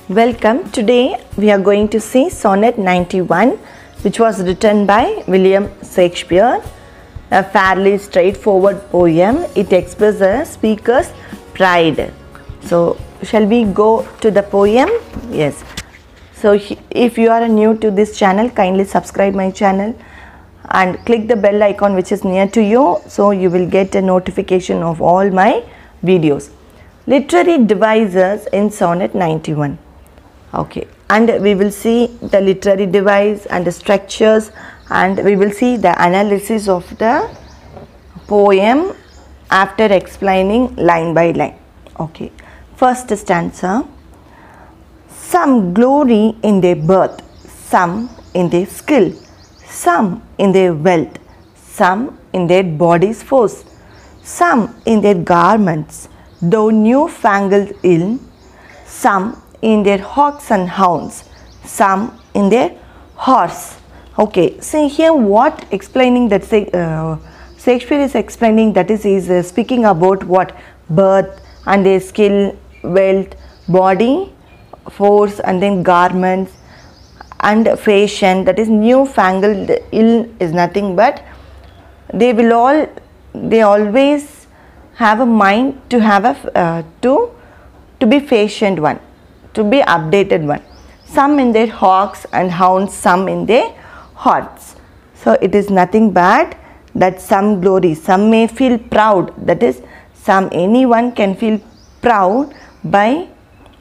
Welcome. Today we are going to see Sonnet 91, which was written by William Shakespeare. A fairly straightforward poem. It expresses a speaker's pride. So, shall we go to the poem? Yes. So, if you are new to this channel, kindly subscribe my channel and click the bell icon which is near to you, so you will get a notification of all my videos. Literary devices in Sonnet 91. Okay, and we will see the literary device and the structures, and we will see the analysis of the poem after explaining line by line. Okay, first stanza. Some glory in their birth, some in their skill, some in their wealth, some in their body's force, some in their garments, though new-fangled ill, some in their hawks and hounds, some in their horse. Okay, see here what explaining that Shakespeare is explaining, that is, he is speaking about what? Birth and their skill, wealth, body, force, and then garments and fashion, that is new-fangled ill is nothing but they always have a mind to have a to be fashioned one, to be updated one. Some in their hawks and hounds, some in their hearts. So it is nothing but that some glory, some may feel proud, that is anyone can feel proud by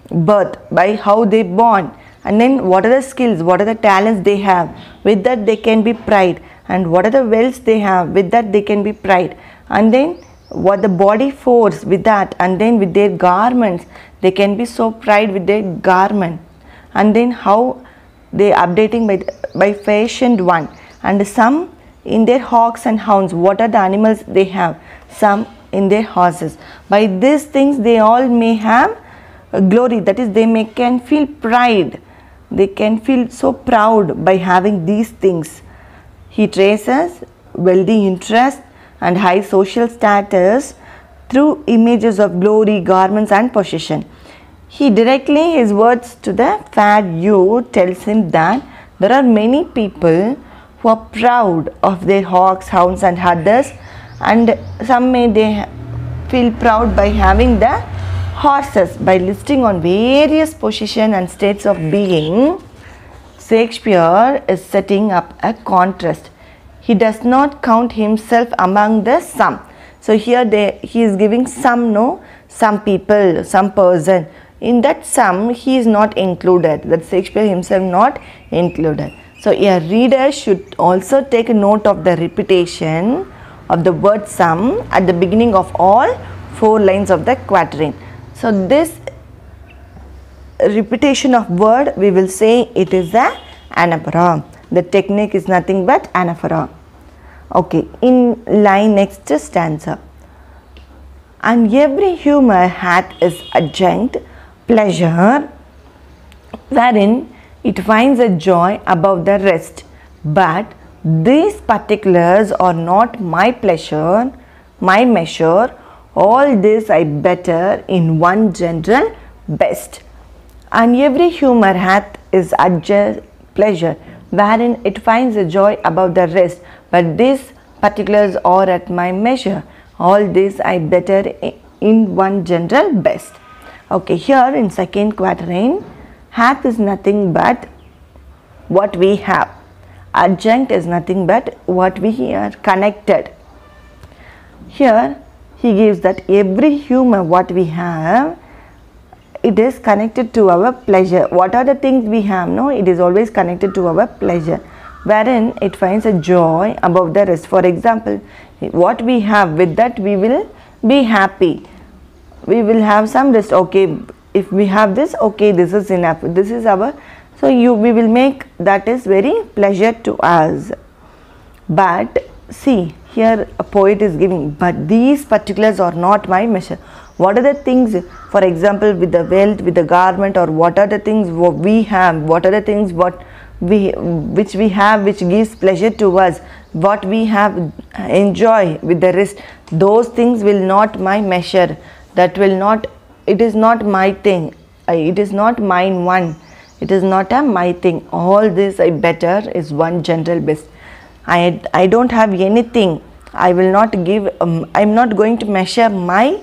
birth, by how they born, and then what are the skills, what are the talents they have, with that they can be pride, and what are the wealths they have, with that they can be pride, and then what the body force, with that, and then with their garments they can be so pride with their garment, and then how they updating by fashioned one, and some in their hawks and hounds, what are the animals they have, some in their horses. By these things they all may have glory, that is they can feel pride, they can feel so proud by having these things. He traces wealthy interest and high social status through images of glory, garments and possession. He directly his words to the fair youth tells him that there are many people who are proud of their hawks, hounds and others, and some may they feel proud by having the horses. By listing on various positions and states of being, Shakespeare is setting up a contrast. He does not count himself among the some. So here he is giving some people, some person. In that some he is not included, that Shakespeare himself not included. So a reader should also take a note of the repetition of the word some at the beginning of all 4 lines of the quatrain. So this repetition of word, we will say it is a anaphora. The technique is nothing but anaphora. Okay, in line next stanza. And every humour hath its adjunct pleasure, wherein it finds a joy above the rest. But these particulars are not my pleasure, my measure. All this I better in one general best. And every humour hath its adjunct pleasure, wherein it finds a joy above the rest. But these particulars are at my measure. All this I better in one general best. Okay, here in second quatrain, hath is nothing but what we have. Adjunct is nothing but what we are connected. Here he gives that every humour what we have, it is connected to our pleasure. What are the things we have? No, it is always connected to our pleasure, wherein it finds a joy above the rest. For example, what we have, with that we will be happy. We will have some rest. Okay, if we have this, okay, this is enough. This is our, so we will make that is very pleasure to us. But see, here a poet is giving, but these particulars are not my measure. What are the things, for example, with the wealth, with the garment, or what are the things what we have, what are the things which we have, which gives pleasure to us, what we have enjoy with the rest, those things will not my measure, that will not, it is not my thing. it is not mine one, it is not a my thing. All this I better is one general best. I don't have anything. I will not give, I'm not going to measure my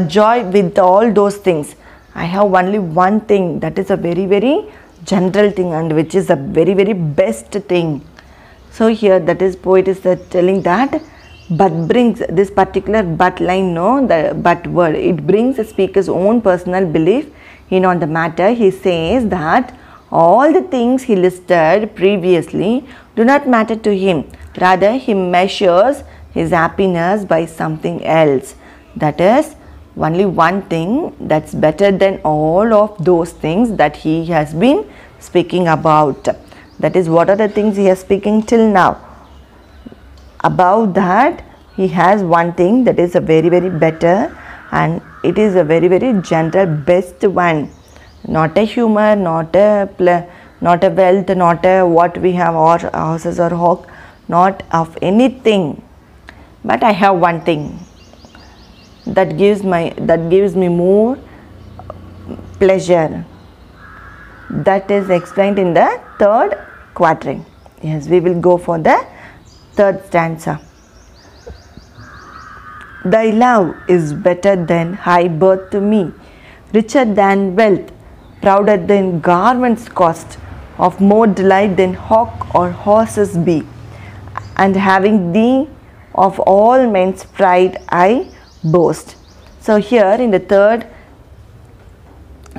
joy with all those things. I have only one thing, that is a very, very general thing, and which is a very, very best thing. So here that is poet is telling that, but brings this particular but line, no, the but word, it brings the speaker's own personal belief in on the matter. He says that all the things he listed previously do not matter to him. Rather, he measures his happiness by something else. That is only one thing that's better than all of those things that he has been speaking about. That is, what are the things he is speaking till now? Above that, he has one thing that is a very, very better, and it is a very, very general best one. Not a humor, not a wealth, not a what we have or houses or hawk, not of anything. But I have one thing that gives me more pleasure. That is explained in the third quatrain. Yes, we will go for the third stanza. Thy love is better than high birth to me, richer than wealth, prouder than garments cost, of more delight than hawk or horses be, and having thee of all men's pride I boast. So here in the third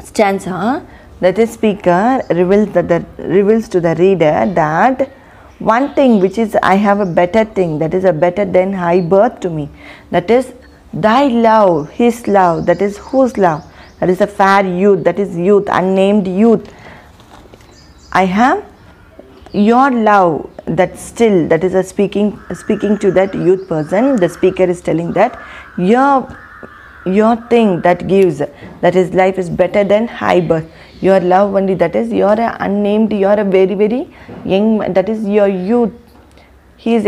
stanza, the speaker reveals to the reader that one thing which is I have a better thing, that is a better than high birth to me, that is thy love, his love, that is whose love, that is a fair youth, that is youth, unnamed youth. I have your love, that still, that is a speaking to that youth person. The speaker is telling that your thing that gives, that is life is better than high birth. Your love only, that is you are a unnamed, you are a very, very young man, that is your youth. He is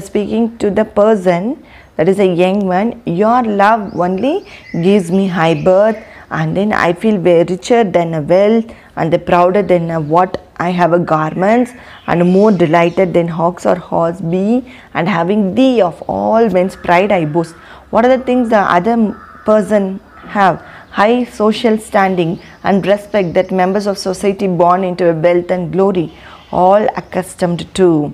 speaking to the person, that is a young man. Your love only gives me high birth, and then I feel very richer than a wealth, and the prouder than a what I have a garments, and more delighted than hawks or horse be, and having thee of all men's pride I boast. What are the things the other person have? High social standing and respect that members of society born into a wealth and glory, all accustomed to.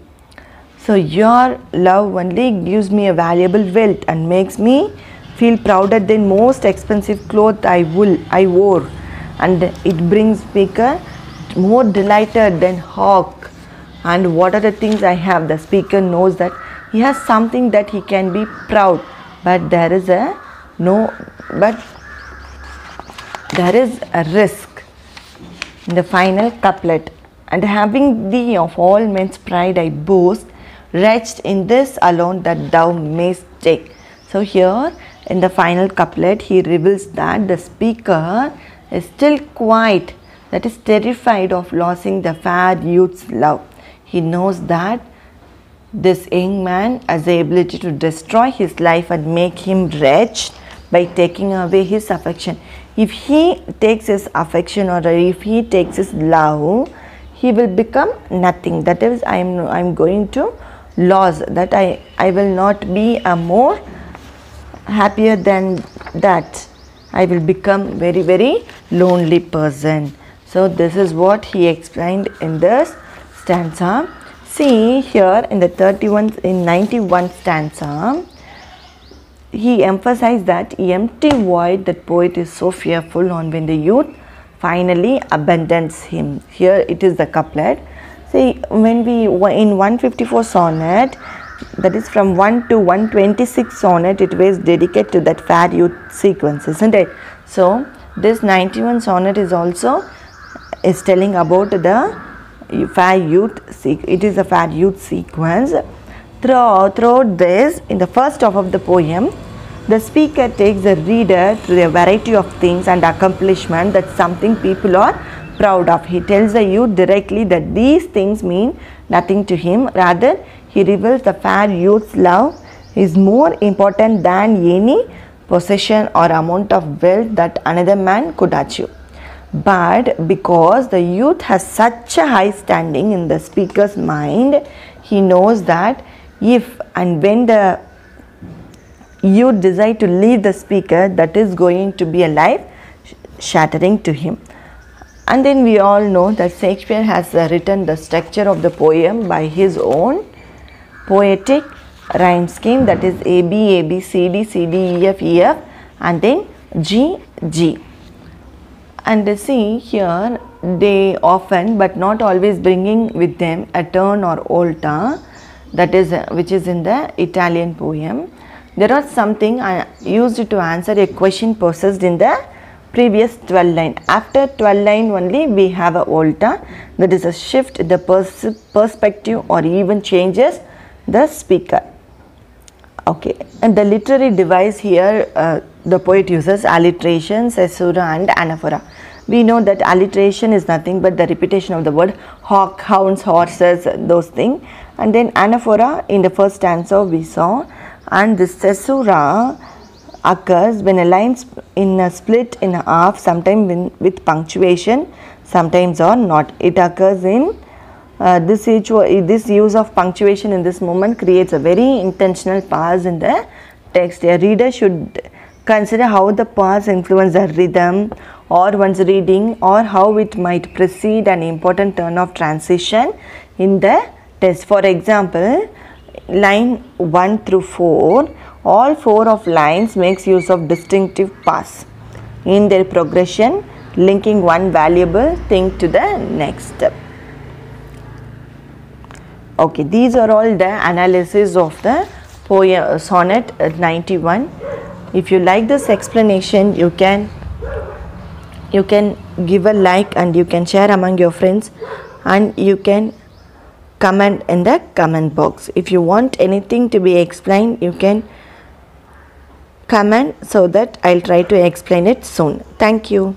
So your love only gives me a valuable wealth and makes me feel prouder than most expensive clothes I wore, and it brings speaker more delighted than hawk. And what are the things I have? The speaker knows that he has something that he can be proud, but there is a risk in the final couplet. And having thee of all men's pride I boast, wretched in this alone that thou mayst take. So here in the final couplet he reveals that the speaker is still quite, that is terrified of losing the fair youth's love. He knows that this young man has the ability to destroy his life and make him wretched by taking away his affection. If he takes his affection, or if he takes his love, he will become nothing. That is, I am going to lose, that I will not be a more happier than that. I will become very, very lonely person. So this is what he explained in this stanza. See here in the 91 stanza, he emphasized that empty void that poet is so fearful on when the youth finally abandons him. Here it is the couplet. See, when we in 154 sonnet, that is from 1 to 126 sonnet, it was dedicated to that fair youth sequence, isn't it? So this 91 sonnet is also telling about the fair youth. It is a fair youth sequence. Throughout this, in the first half of the poem, the speaker takes the reader through a variety of things and accomplishments that something people are proud of. He tells the youth directly that these things mean nothing to him. Rather, he reveals the fair youth's love is more important than any possession or amount of wealth that another man could achieve. But because the youth has such a high standing in the speaker's mind, he knows that if and when the youth decide to leave the speaker, that is going to be a life shattering to him. And then we all know that Shakespeare has written the structure of the poem by his own poetic rhyme scheme, that is A B C D E F and then G G. And see here, they often but not always bringing with them a turn or volta, that is which is in the Italian poem. There are something used to answer a question posed in the previous 12 line. After 12 line only we have a volta, that is a shift the perspective or even changes the speaker. Okay, and the literary device here, the poet uses alliteration, caesura and anaphora. We know that alliteration is nothing but the repetition of the word hawk, hounds, horses, those things. And then anaphora in the first stanza we saw, and this caesura occurs when a line split in half, sometimes with punctuation, sometimes or not. It occurs in this use of punctuation in this moment creates a very intentional pause in the text. A reader should consider how the pause influences the rhythm or one's reading, or how it might precede an important turn of transition in the text. For example, line 1 through 4, all 4 of lines makes use of distinctive pause in their progression, linking one valuable thing to the next. Okay, these are all the analysis of the poem sonnet 91. If you like this explanation, you can give a like and you can share among your friends, and you can comment in the comment box. If you want anything to be explained, you can comment so that I'll try to explain it soon. Thank you.